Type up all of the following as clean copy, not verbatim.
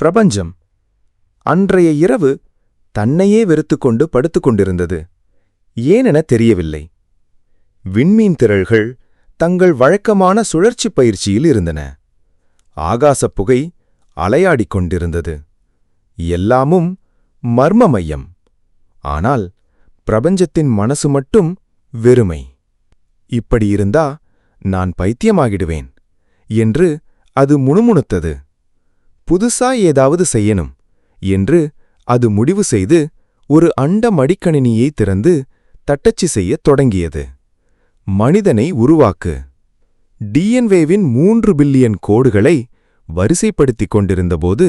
பிரபஞ்சம் அன்றைய இரவு தன்னையே வெறுத்துக்கொண்டு படுத்துக் கொண்டிருந்தது. ஏனென தெரியவில்லை. விண்மீன் திரள்கள் தங்கள் வழக்கமான சுழற்சிப் பயிற்சியில் இருந்தன. ஆகாசப் புகை அலையாடிக் கொண்டிருந்தது. எல்லாமும் மர்ம மையம். ஆனால் பிரபஞ்சத்தின் மனசு மட்டும் வெறுமை. இப்படியிருந்தா நான் பைத்தியமாகிடுவேன் என்று அது முணுமுணுத்தது. புதுசா ஏதாவது செய்யணும் என்று அது முடிவு செய்து ஒரு அண்ட மடிக்கணினியை திறந்து தட்டச்சு செய்யத் தொடங்கியது. மனிதனை உருவாக்கு. டிஎன்ஏவின் 3 பில்லியன் கோடுகளை வரிசைப்படுத்திக் கொண்டிருந்தபோது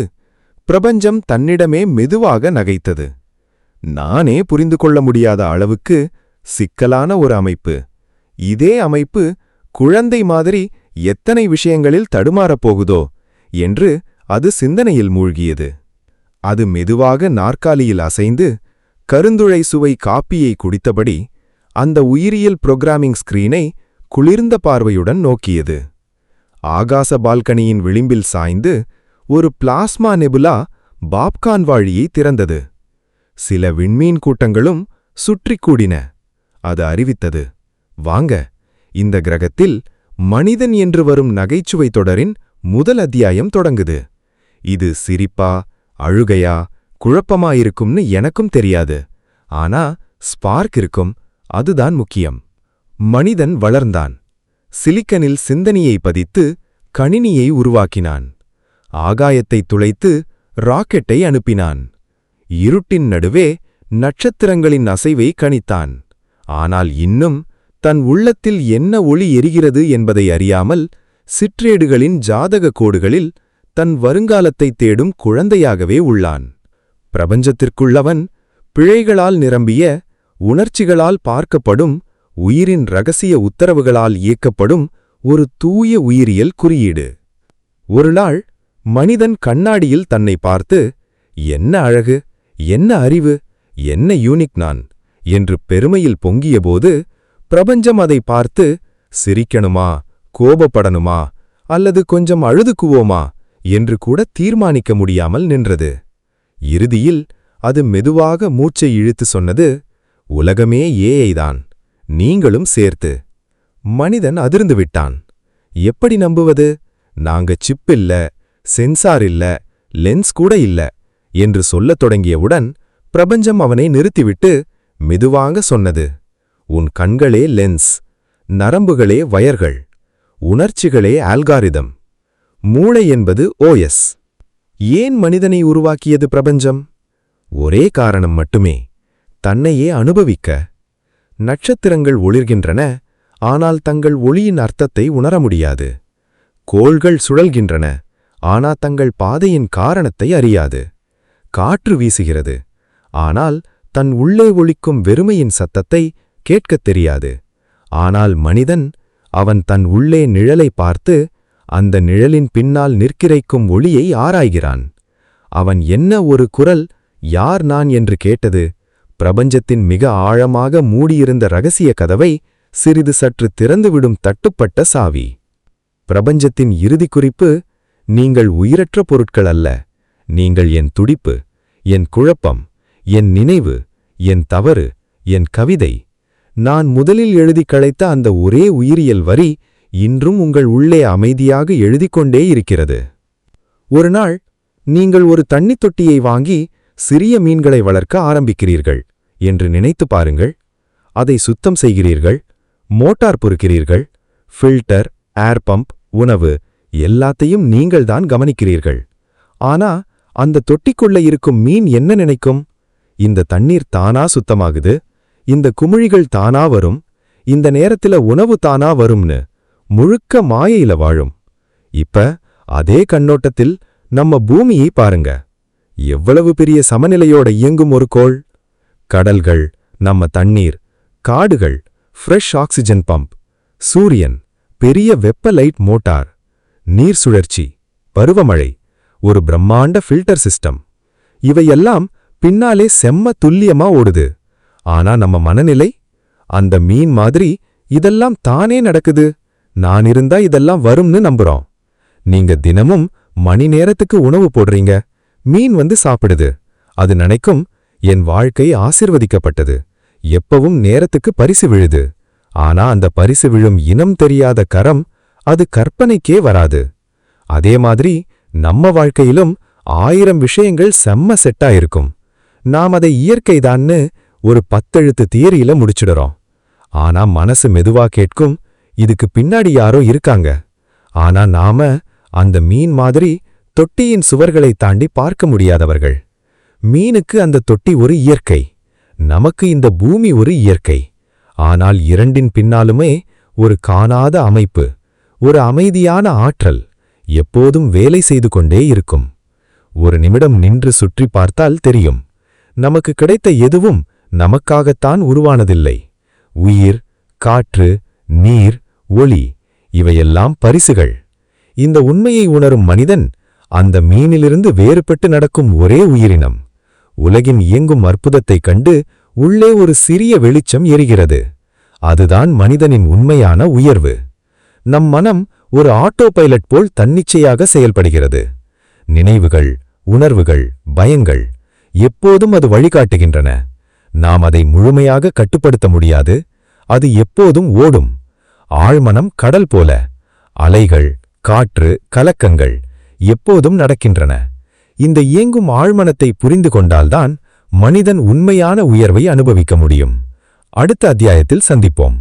பிரபஞ்சம் தன்னிடமே மெதுவாக நகைத்தது. நானே புரிந்து கொள்ள முடியாத அளவுக்கு சிக்கலான ஒரு அமைப்பு. இதே அமைப்பு குழந்தை மாதிரி எத்தனை விஷயங்களில் தடுமாறப் போகுதோ என்று அது சிந்தனையில் மூழ்கியது. அது மெதுவாக நாற்காலியில் அசைந்து கருந்துளை சுவை காப்பியை குடித்தபடி அந்த உயிரியல் புரோகிராமிங் ஸ்கிரீனை குளிர்ந்த பார்வையுடன் நோக்கியது. ஆகாச பால்கனியின் விளிம்பில் சாய்ந்து ஒரு பிளாஸ்மா நெபுலா பாப்கார்ன் வாழியை திறந்தது. சில விண்மீன் கூட்டங்களும் சுற்றிக் கூடின. அது அறிவித்தது, வாங்க, இந்த கிரகத்தில் மனிதன் என்று வரும் நகைச்சுவை தொடரின் முதல் அத்தியாயம் தொடங்குது. இது சிரிப்பா அழுகையா குழப்பமாயிருக்கும்னு எனக்கும் தெரியாது. ஆனா ஸ்பார்க் இருக்கும், அதுதான் முக்கியம். மனிதன் வளர்ந்தான். சிலிக்கனில் சிந்தனையை பதித்து கணினியை உருவாக்கினான். ஆகாயத்தை துளைத்து ராக்கெட்டை அனுப்பினான். இருட்டின் நடுவே நட்சத்திரங்களின் அசைவை கணித்தான். ஆனால் இன்னும் தன் உள்ளத்தில் என்ன ஒளி எரிகிறது என்பதை அறியாமல் சிற்றேடுகளின் ஜாதக கோடுகளில் தன் வருங்காலத்தை தேடும் குழந்தையாகவே உள்ளான். பிரபஞ்சத்திற்குள்ளவன் பிழைகளால் நிரம்பிய, உணர்ச்சிகளால் பார்க்கப்படும், உயிரின் இரகசிய உத்தரவுகளால் இயக்கப்படும் ஒரு தூய உயிரியல் குறியீடு. ஒருநாள் மனிதன் கண்ணாடியில் தன்னை பார்த்து, என்ன அழகு, என்ன அறிவு, என்ன யூனிக் நான் என்று பெருமையில் பொங்கியபோது பிரபஞ்சம் அதை பார்த்து, சிரிக்கணுமா, கோபப்படணுமா அல்லது கொஞ்சம் அழுதுக்குவோமா என்று கூட தீர்மானிக்க முடியாமல் நின்றது. இறுதியில் அது மெதுவாக மூச்சை இழுத்து சொன்னது, உலகமே ஏஐதான், நீங்களும் சேர்த்து. மனிதன் அதிர்ந்து விட்டான். எப்படி நம்புவது? நாங்க சிப் இல்ல, சென்சார் இல்ல, லென்ஸ் கூட இல்ல என்று சொல்லத் தொடங்கியவுடன் பிரபஞ்சம் அவனை நிறுத்திவிட்டு மெதுவாக சொன்னது, உன் கண்களே லென்ஸ், நரம்புகளே வயர்கள், உணர்ச்சிகளே ஆல்காரிதம், மூளை என்பது ஓஎஸ். ஏன் மனிதனை உருவாக்கியது பிரபஞ்சம்? ஒரே காரணம் மட்டுமே, தன்னையே அனுபவிக்க. நட்சத்திரங்கள் ஒளிர்கின்றன, ஆனால் தங்கள் ஒளியின் அர்த்தத்தை உணர முடியாது. கோள்கள் சுழல்கின்றன, ஆனா தங்கள் பாதையின் காரணத்தை அறியாது. காற்று வீசுகிறது, ஆனால் தன் உள்ளே ஒலிக்கும் வெறுமையின் சத்தத்தை கேட்கத் தெரியாது. ஆனால் மனிதன், அவன் தன் உள்ளே நிழலை பார்த்து அந்த நிழலின் பின்னால் நிற்கிறைக்கும் ஒளியை ஆராய்கிறான். அவன் என்ன ஒரு குரல், யார் நான் என்று கேட்டது. பிரபஞ்சத்தின் மிக ஆழமாக மூடியிருந்த இரகசிய கதவை சிறிது சற்று திறந்துவிடும் தட்டுப்பட்ட சாவி. பிரபஞ்சத்தின் இறுதி குறிப்பு, நீங்கள் உயிரற்ற பொருட்கள் அல்ல, நீங்கள் என் துடிப்பு, என் குழப்பம், என் நினைவு, என் தவறு, என் கவிதை. நான் முதலில் எழுதி களைத்த அந்த ஒரே உயிரியல் வரி இன்றும் உங்கள் உள்ளே அமைதியாக எழுதிக்கொண்டே இருக்கிறது. ஒருநாள் நீங்கள் ஒரு தண்ணித் தொட்டியை வாங்கி சிறிய மீன்களை வளர்க்க ஆரம்பிக்கிறீர்கள் என்று நினைத்து பாருங்கள். அதை சுத்தம் செய்கிறீர்கள், மோட்டார் பொறுக்கிறீர்கள், ஃபில்டர், ஏர் பம்ப், உணவு எல்லாத்தையும் நீங்கள்தான் கவனிக்கிறீர்கள். ஆனா அந்த தொட்டிக்குள்ள இருக்கும் மீன் என்ன நினைக்கும்? இந்த தண்ணீர் தானா சுத்தமாகுது, இந்த குமிழிகள் தானா வரும், இந்த நேரத்துல உணவு தானா வரும்னு முழுக்க மாயையில வாழும். இப்ப அதே கண்ணோட்டத்தில் நம்ம பூமியை பாருங்க. எவ்வளவு பெரிய சமநிலையோட இயங்கும் ஒரு கோள். கடல்கள், நம்ம தண்ணீர், காடுகள், ஃப்ரெஷ் ஆக்சிஜன் பம்ப், சூரியன், பெரிய வெப்ப லைட் மோட்டார், நீர் சுழற்சி, பருவமழை, ஒரு பிரம்மாண்ட ஃபில்டர் சிஸ்டம். இவையெல்லாம் பின்னாலே செம்ம துல்லியமா ஓடுது. ஆனா நம்ம மனநிலை, அந்த மீன் மாதிரி இதெல்லாம் தானே நடக்குது, நான் இருந்தா இதெல்லாம் வரும்னு நம்புறோம். நீங்க தினமும் மணி நேரத்துக்கு உணவு போடுறீங்க, மீன் வந்து சாப்பிடுது. அது நினைக்கும், என் வாழ்க்கை ஆசிர்வதிக்கப்பட்டது, எப்பவும் நேரத்துக்கு பரிசு விழுது. ஆனா அந்த பரிசு விழும் இனம் தெரியாத கரம் அது கற்பனைக்கே வராது. அதே மாதிரி நம்ம வாழ்க்கையிலும் 1000 விஷயங்கள் செம்ம செட்டா இருக்கும். நாம் அதை இயற்கைதான்னு ஒரு 10 எழுத்து தியரியில முடிச்சிடுறோம். ஆனா மனசு மெதுவா கேட்கும், இதுக்கு பின்னாடி யாரோ இருக்காங்க. ஆனா நாம அந்த மீன் மாதிரி தொட்டியின் சுவர்களை தாண்டி பார்க்க முடியாதவர்கள். மீனுக்கு அந்த தொட்டி ஒரு இயற்கை, நமக்கு இந்த பூமி ஒரு இயற்கை. ஆனால் இரண்டின் பின்னாலுமே ஒரு காணாத அமைப்பு, ஒரு அமைதியான ஆற்றல் எப்போதும் வேலை செய்து கொண்டே இருக்கும். ஒரு நிமிடம் நின்று சுற்றி பார்த்தால் தெரியும், நமக்கு கிடைத்த எதுவும் நமக்காகத்தான் உருவானதில்லை. உயிர், காற்று, நீர், ஒளி இவையெல்லாம் பரிசுகள். இந்த உண்மையை உணரும் மனிதன் அந்த மீனிலிருந்து வேறுபட்டு நடக்கும் ஒரே உயிரினம். உலகின் இயங்கும் அற்புதத்தைக் கண்டு உள்ளே ஒரு சிறிய வெளிச்சம் எரிகிறது. அதுதான் மனிதனின் உண்மையான உயர்வு. நம் மனம் ஒரு ஆட்டோ பைலட் போல் தன்னிச்சையாக செயல்படுகிறது. நினைவுகள், உணர்வுகள், பயங்கள் எப்போதும் அது வழிகாட்டுகின்றன. நாம் அதை முழுமையாக கட்டுப்படுத்த முடியாது. அது எப்போதும் ஓடும். ஆழ்மனம் கடல் போல. அலைகள், காற்று, கலக்கங்கள் எப்போதும் நடக்கின்றன. இந்த இயங்கும் ஆழ்மனத்தை புரிந்து கொண்டால்தான் மனிதன் உண்மையான உயர்வை அனுபவிக்க முடியும். அடுத்த அத்தியாயத்தில் சந்திப்போம்.